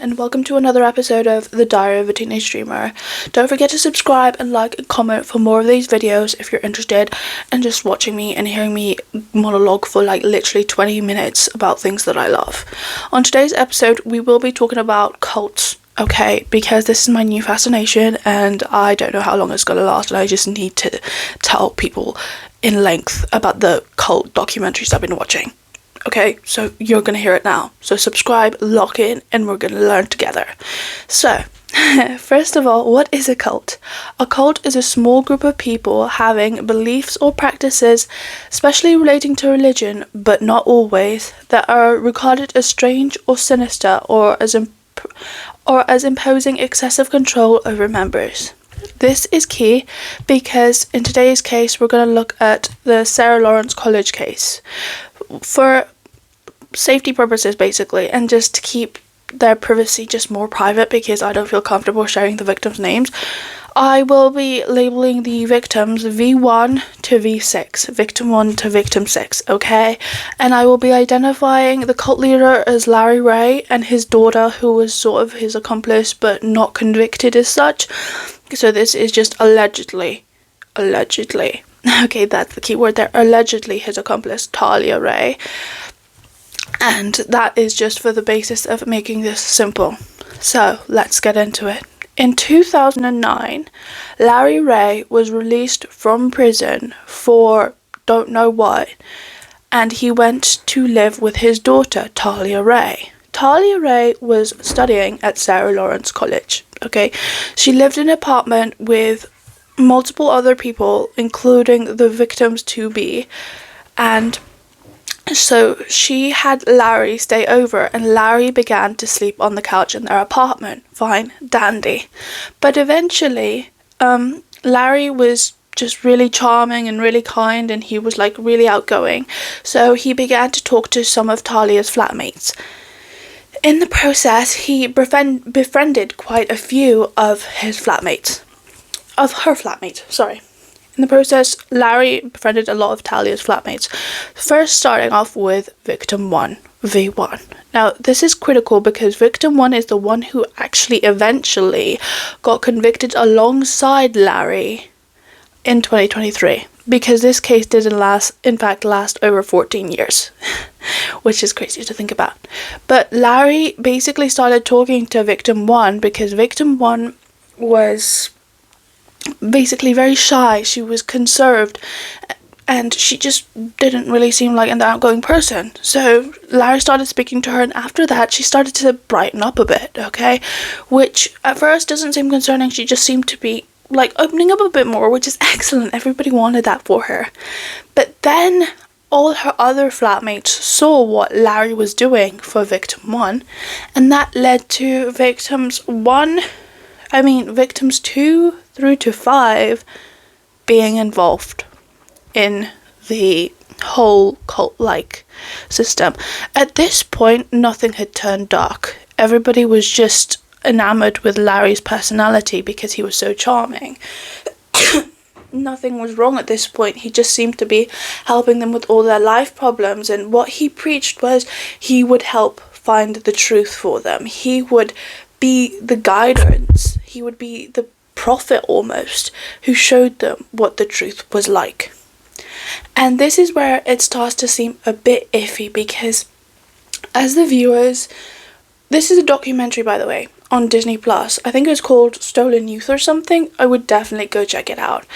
and welcome to another episode of The Diary of a Teenage Dreamer. Don't forget to subscribe and like and comment for more of these videos if you're interested in just watching me and hearing me monologue for like literally 20 minutes about things that I love. On today's episode, we will be talking about cults, okay, because this is my new fascination and I don't know how long it's gonna last, and I just need to tell people in length about the cult documentaries I've been watching. Okay, so you're gonna hear it now. So subscribe, lock in, and we're gonna learn together. So, first of all, what is a cult? A cult is a small group of people having beliefs or practices, especially relating to religion, but not always, that are regarded as strange or sinister or as imposing excessive control over members. This is key because in today's case, we're going to look at the Sarah Lawrence College case for safety purposes, basically, and just to keep their privacy just more private because I don't feel comfortable sharing the victims' names. I will be labeling the victims V1 to V6, victim 1 to victim 6, okay? And I will be identifying the cult leader as Larry Ray and his daughter, who was sort of his accomplice but not convicted as such. So this is just allegedly. Okay, that's the key word there. Allegedly his accomplice, Talia Ray. And that is just for the basis of making this simple. So let's get into it. In 2009, Larry Ray was released from prison for don't know what, and he went to live with his daughter, Talia Ray. Talia Ray was studying at Sarah Lawrence College, okay? She lived in an apartment with multiple other people, including the victims to be, and so she had Larry stay over, and Larry began to sleep on the couch in their apartment. Fine, dandy. But eventually, Larry was just really charming and really kind, and he was like really outgoing. So he began to talk to some of Talia's flatmates. In the process, he befriended quite a few of his flatmates. Of her flatmates, sorry. In the process, Larry befriended a lot of Talia's flatmates. First starting off with victim 1, V1. Now, this is critical because victim 1 is the one who actually eventually got convicted alongside Larry in 2023. Because this case didn't last over 14 years, which is crazy to think about. But Larry basically started talking to victim 1 because victim 1 was basically very shy. She was conserved and she just didn't really seem like an outgoing person. So Larry started speaking to her, and after that she started to brighten up a bit, okay? Which at first doesn't seem concerning. She just seemed to be like opening up a bit more, which is excellent. Everybody wanted that for her. But then all her other flatmates saw what Larry was doing for victim 1, and that led to victims 2 through to 5 being involved in the whole cult-like system. At this point, nothing had turned dark. Everybody was just enamored with Larry's personality because he was so charming. Nothing was wrong at this point. He just seemed to be helping them with all their life problems, and what he preached was he would help find the truth for them. He would be the guidance. He would be the prophet almost, who showed them what the truth was like. And this is where it starts to seem a bit iffy because as the viewers, this is a documentary, by the way, on Disney Plus. I think it's called Stolen Youth or something. I would definitely go check it out.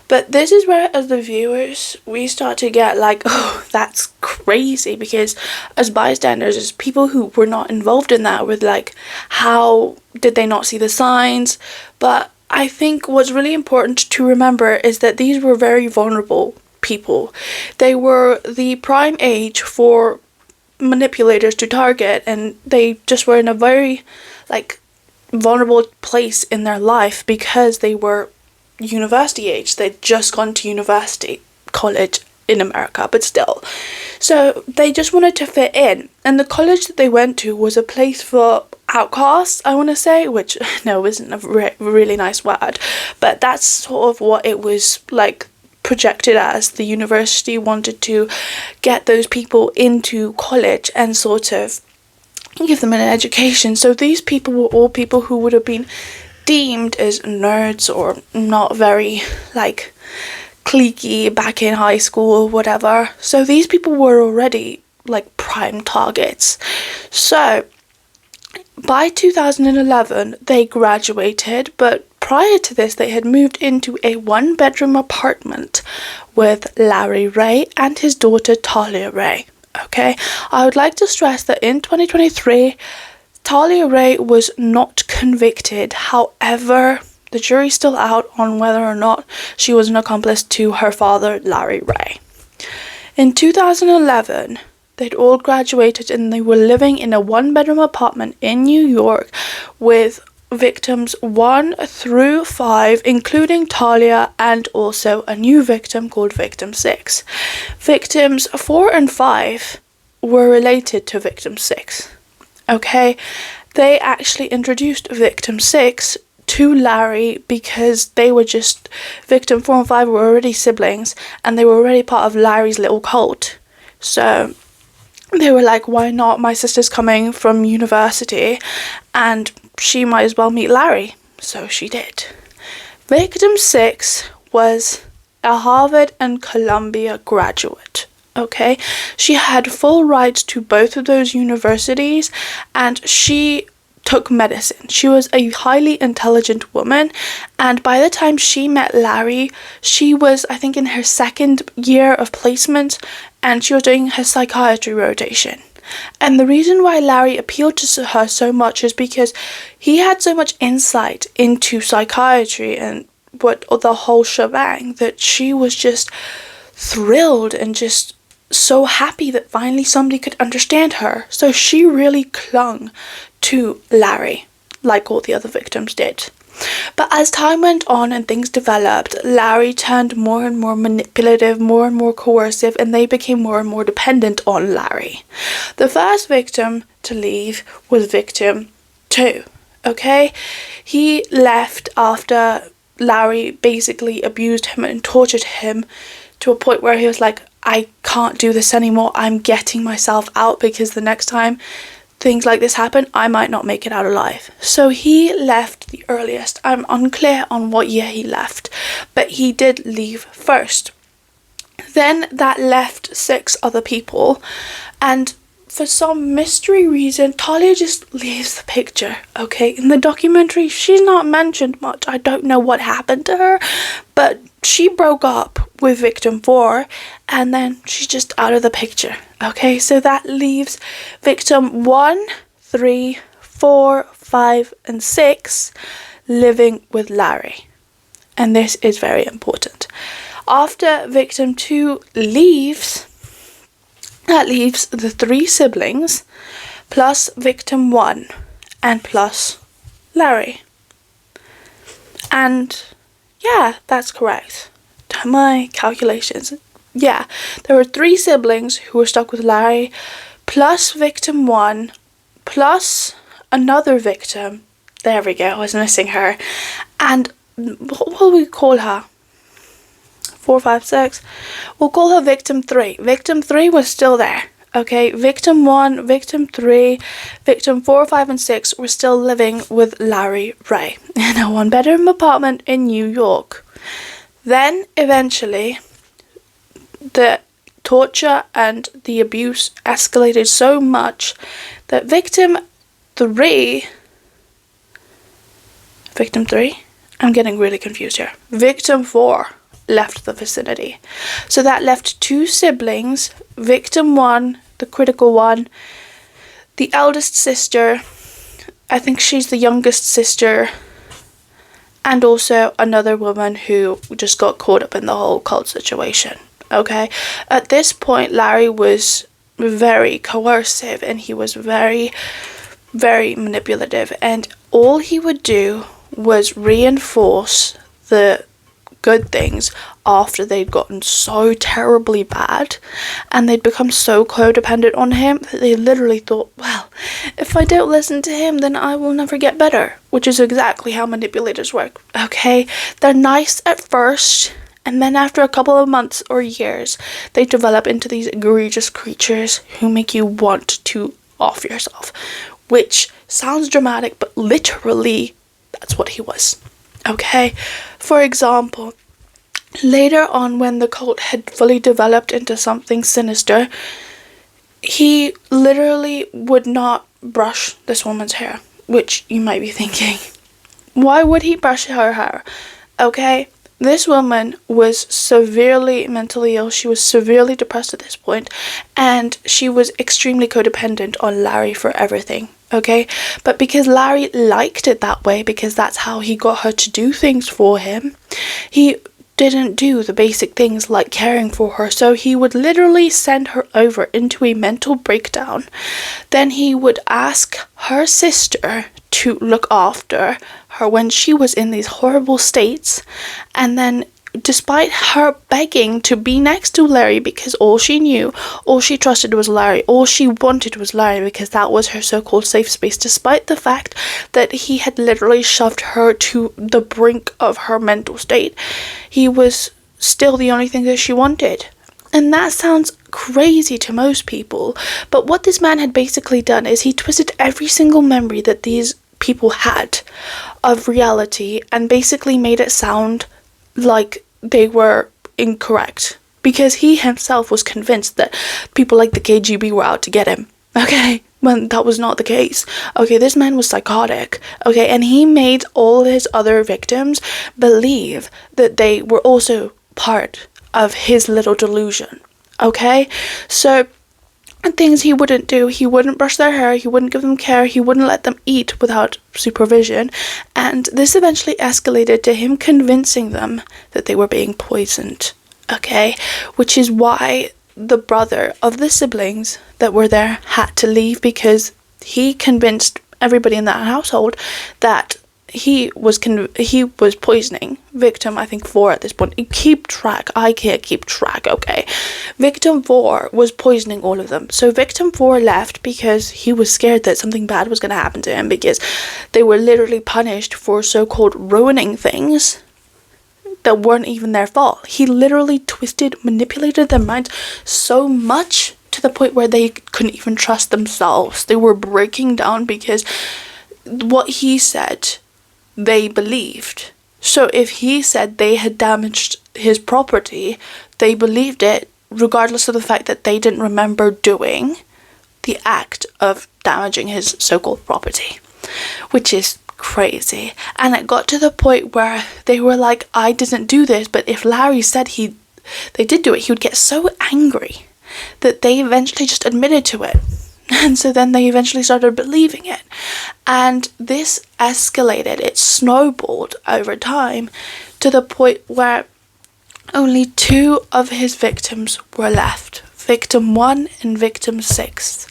But this is where, as the viewers, we start to get like, oh, that's crazy, because as bystanders, as people who were not involved in that, with like, how did they not see the signs? But I think what's really important to remember is that these were very vulnerable people. They were the prime age for manipulators to target, and they just were in a very like vulnerable place in their life because they were university age. They'd just gone to college in America, but still. So they just wanted to fit in, and the college that they went to was a place for outcasts, I want to say, which no isn't a really nice word, but that's sort of what it was like projected as. The university wanted to get those people into college and sort of give them an education. So these people were all people who would have been deemed as nerds or not very like cliquey back in high school or whatever. So these people were already like prime targets. So by 2011 they graduated, but prior to this they had moved into a 1-bedroom apartment with Larry Ray and his daughter Talia Ray. Okay, I would like to stress that in 2023 Talia Ray was not convicted. However, the jury's still out on whether or not she was an accomplice to her father, Larry Ray. In 2011, they'd all graduated and they were living in a 1-bedroom apartment in New York with victims 1 through 5, including Talia, and also a new victim called Victim 6. Victims 4 and 5 were related to Victim 6. Okay, they actually introduced Victim 6 to Larry because they were just, Victim 4 and 5 were already siblings and they were already part of Larry's little cult. So they were like, why not? My sister's coming from university and she might as well meet Larry. So she did. Victim 6 was a Harvard and Columbia graduate. Okay, she had full rights to both of those universities and she took medicine. She was a highly intelligent woman, and by the time she met Larry, she was, I think, in her 2nd year of placement and she was doing her psychiatry rotation. And the reason why Larry appealed to her so much is because he had so much insight into psychiatry and what the whole shebang that she was just thrilled and just so happy that finally somebody could understand her. So she really clung to Larry, like all the other victims did. But as time went on and things developed, Larry turned more and more manipulative, more and more coercive, and they became more and more dependent on Larry. The first victim to leave was Victim 2, okay? He left after Larry basically abused him and tortured him to a point where he was like, I can't do this anymore. I'm getting myself out because the next time things like this happen, I might not make it out alive. So he left the earliest. I'm unclear on what year he left, but he did leave first. Then that left 6 other people, and for some mystery reason, Talia just leaves the picture, okay? In the documentary, she's not mentioned much. I don't know what happened to her, but she broke up with Victim 4, and then she's just out of the picture, okay? So that leaves Victim 1, 3, 4, 5, and 6 living with Larry. And this is very important. After Victim 2 leaves, that leaves the 3 siblings, plus Victim 1, and plus Larry. And yeah, that's correct. My calculations. Yeah, there were 3 siblings who were stuck with Larry, plus Victim 1, plus another victim. There we go, I was missing her. And what will we call her? 4, 5, 6. We'll call her Victim 3. Victim 3 was still there. Okay, Victim 1, Victim 3, Victim 4, 5, and 6 were still living with Larry Ray in a 1-bedroom apartment in New York. Then, eventually, the torture and the abuse escalated so much that Victim 3, I'm getting really confused here. Victim 4 left the vicinity. So that left 2 siblings, Victim 1, the critical one, the eldest sister, I think she's the youngest sister, and also another woman who just got caught up in the whole cult situation. Okay, at this point Larry was very coercive and he was very, very manipulative, and all he would do was reinforce the good things after they'd gotten so terribly bad, and they'd become so codependent on him that they literally thought, well, if I don't listen to him, then I will never get better, which is exactly how manipulators work. Okay, they're nice at first, and then after a couple of months or years, they develop into these egregious creatures who make you want to off yourself, which sounds dramatic, but literally that's what he was. Okay, for example, later on, when the cult had fully developed into something sinister, he literally would not brush this woman's hair, which you might be thinking, why would he brush her hair? Okay, this woman was severely mentally ill. She was severely depressed at this point, and she was extremely codependent on Larry for everything. Okay, but because Larry liked it that way, because that's how he got her to do things for him, he didn't do the basic things like caring for her, so he would literally send her over into a mental breakdown. Then he would ask her sister to look after her when she was in these horrible states, and then despite her begging to be next to Larry, because all she knew, all she trusted was Larry, all she wanted was Larry, because that was her so-called safe space, despite the fact that he had literally shoved her to the brink of her mental state, he was still the only thing that she wanted. And that sounds crazy to most people, but what this man had basically done is he twisted every single memory that these people had of reality and basically made it sound like they were incorrect, because he himself was convinced that people like the KGB were out to get him. Okay, when that was not the case. Okay, this man was psychotic. Okay, and he made all his other victims believe that they were also part of his little delusion. Okay, so things he wouldn't do: he wouldn't brush their hair, he wouldn't give them care, he wouldn't let them eat without supervision, and this eventually escalated to him convincing them that they were being poisoned. Okay, which is why the brother of the siblings that were there had to leave, because he convinced everybody in that household that he was poisoning victim, I think 4 at this point. I can't keep track, okay. Victim 4 was poisoning all of them. So victim 4 left because he was scared that something bad was going to happen to him, because they were literally punished for so-called ruining things that weren't even their fault. He literally manipulated their minds so much to the point where they couldn't even trust themselves. They were breaking down because what he said, they believed. So if he said they had damaged his property, they believed it, regardless of the fact that they didn't remember doing the act of damaging his so-called property, which is crazy. And it got to the point where they were like, I didn't do this, but if Larry said they did do it, he would get so angry that they eventually just admitted to it. And so then they eventually started believing it. And this escalated, it snowballed over time to the point where only 2 of his victims were left. Victim 1 and victim 6.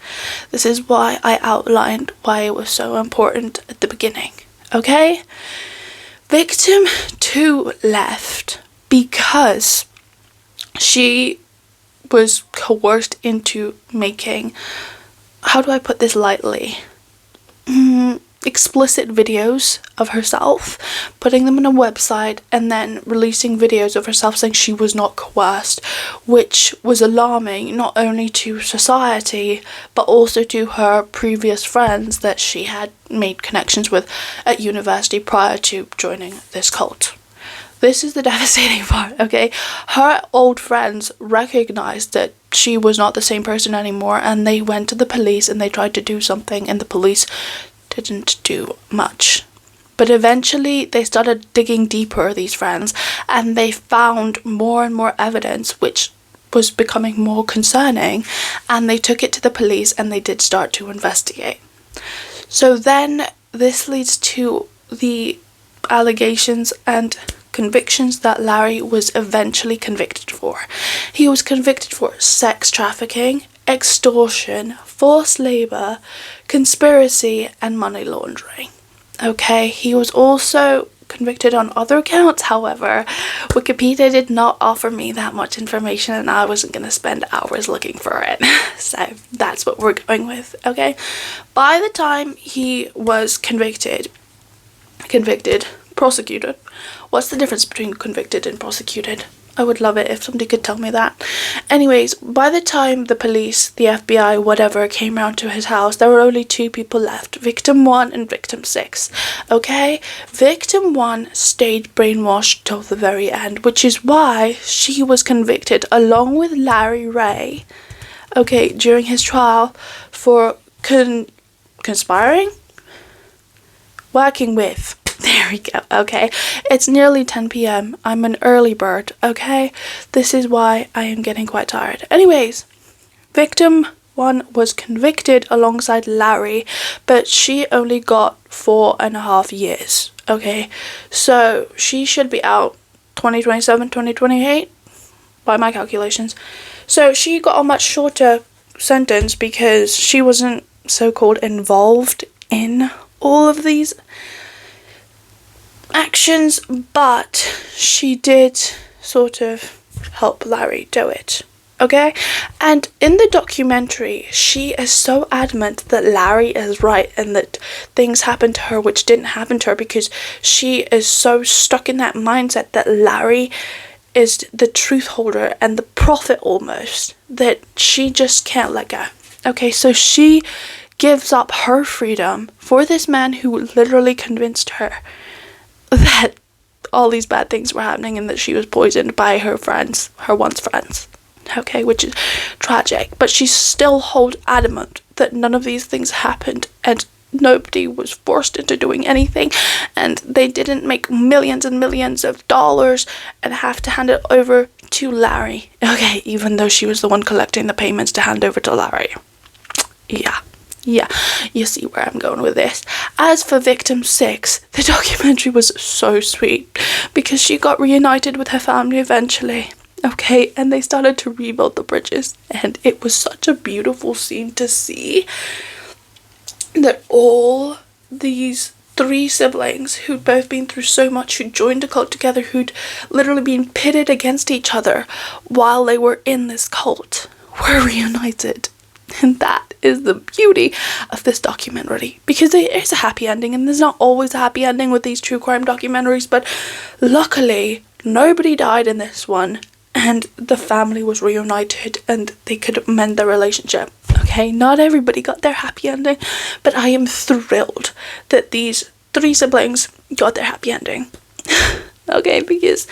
This is why I outlined why it was so important at the beginning. Okay? Victim 2 left because she was coerced into making, how do I put this lightly, explicit videos of herself, putting them on a website, and then releasing videos of herself saying she was not coerced, which was alarming not only to society but also to her previous friends that she had made connections with at university prior to joining this cult. This is the devastating part, okay? Her old friends recognized that she was not the same person anymore, and they went to the police and they tried to do something, and the police didn't do much. But eventually they started digging deeper, these friends, and they found more and more evidence, which was becoming more concerning, and they took it to the police and they did start to investigate. So then this leads to the allegations and convictions that Larry was eventually convicted for. He was convicted for sex trafficking, extortion, forced labor, conspiracy, and money laundering. Okay, he was also convicted on other counts. However, Wikipedia did not offer me that much information, and I wasn't going to spend hours looking for it. So that's what we're going with, okay? By the time he was prosecuted. What's the difference between convicted and prosecuted? I would love it if somebody could tell me that. Anyways, by the time the police, the FBI, whatever, came round to his house, there were only 2 people left. Victim 1 and Victim 6. Okay? Victim 1 stayed brainwashed till the very end, which is why she was convicted along with Larry Ray, okay, during his trial for conspiring? Working with. There we go, okay? It's nearly 10 p.m. I'm an early bird, okay? This is why I am getting quite tired. Anyways, Victim 1 was convicted alongside Larry, but she only got 4.5 years, okay? So she should be out 2027, 2028, by my calculations. So she got a much shorter sentence because she wasn't so-called involved in all of these actions, but she did sort of help Larry do it, okay? And in the documentary, she is so adamant that Larry is right and that things happened to her which didn't happen to her, because she is so stuck in that mindset that Larry is the truth holder and the prophet almost, that she just can't let go. Okay, so she gives up her freedom for this man who literally convinced her that all these bad things were happening and that she was poisoned by her friends, her once friends, okay, which is tragic. But she still holds adamant that none of these things happened and nobody was forced into doing anything, and they didn't make millions and millions of dollars and have to hand it over to Larry, okay, even though she was the one collecting the payments to hand over to Larry. Yeah, you see where I'm going with this. As for Victim 6, the documentary was so sweet because she got reunited with her family eventually, okay, and they started to rebuild the bridges, and it was such a beautiful scene to see that all these 3 siblings who'd both been through so much, who'd joined a cult together, who'd literally been pitted against each other while they were in this cult, were reunited. And that is the beauty of this documentary, because there is a happy ending, and there's not always a happy ending with these true crime documentaries, but luckily nobody died in this one, and the family was reunited and they could mend their relationship. Okay, not everybody got their happy ending, but I am thrilled that these 3 siblings got their happy ending. Okay, because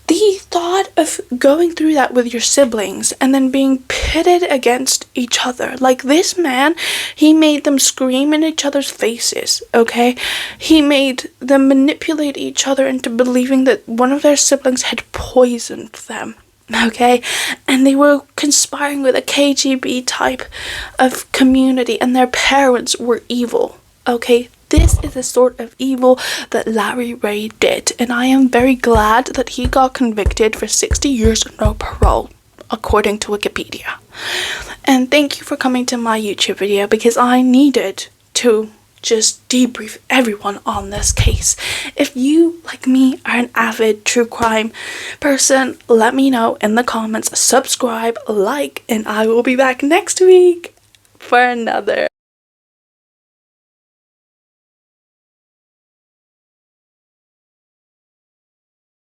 the thought of going through that with your siblings and then being pitted against each other, like this man, he made them scream in each other's faces, okay? He made them manipulate each other into believing that one of their siblings had poisoned them, okay? And they were conspiring with a KGB type of community, and their parents were evil, okay? This is the sort of evil that Larry Ray did, and I am very glad that he got convicted for 60 years and no parole, according to Wikipedia. And thank you for coming to my YouTube video, because I needed to just debrief everyone on this case. If you, like me, are an avid true crime person, let me know in the comments, subscribe, like, and I will be back next week for another